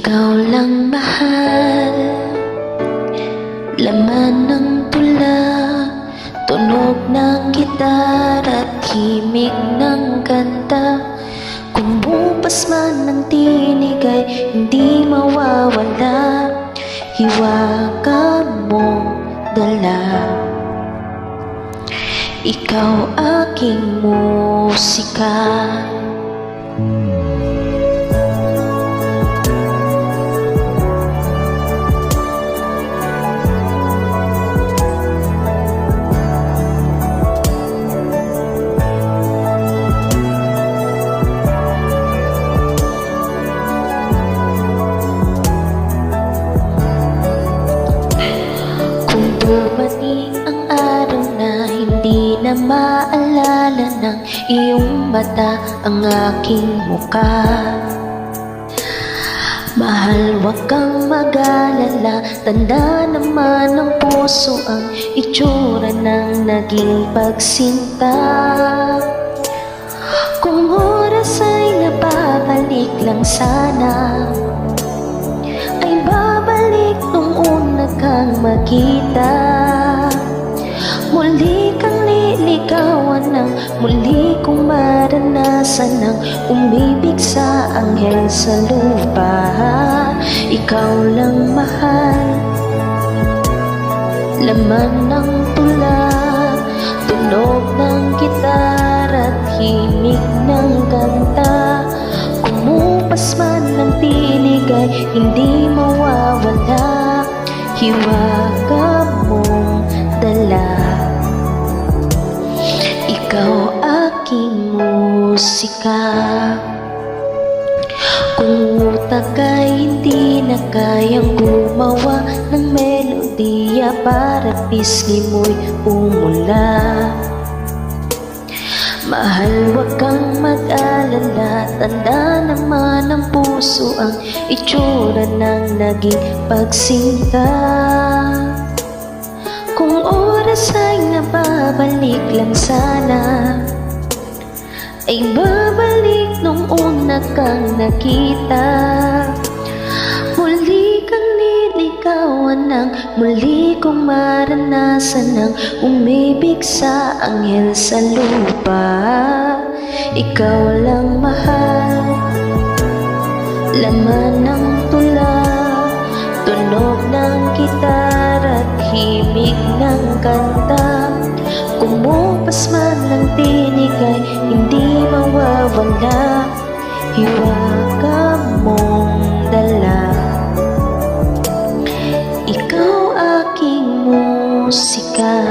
Ikaw lang mahal, laman ng tula, tunog ng gitar at himig ng kanta. Kung bupas man ng tinig ay hindi mawawala, hiwaga mong dala. Ikaw aking musika. Dumating ang araw na hindi na maalala ng iyong mata ang aking muka. Mahal, wag kang mag-alala, tanda naman ng puso ang itsura ng naging pagsinta. Kung oras ay napabalik lang sana, ay babalik nung una kang makita. Muli kang liligawan ng muli kong maranasan ng umibig sa anghel sa lupa. Ikaw lang mahal, laman ng tula, tunog ng gitar at himig ng kanta. Kumupas man ng tinig ay hindi mawawala, hiwaga mong dala. Ikaw aking musika. Kung utak ay hindi na kayang gumawa ng melodiya para pisngi mo'y umula, mahal, wag kang mag-alala, tanda naman ng puso ang itsura ng naging pagsinta. Kung oras ay nababalik lang sana, ay babalik nung una kang nakita. Muli kang liligawan ng muli kong maranasan ng umibig sa anghel sa lupa. Ikaw lang mahal, laman ng tula, tunog ng gitar at himig ng kanta. Kumupas man ng tinig ay hindi mawawala, hiwaga mong dala. Ikaw aking musika.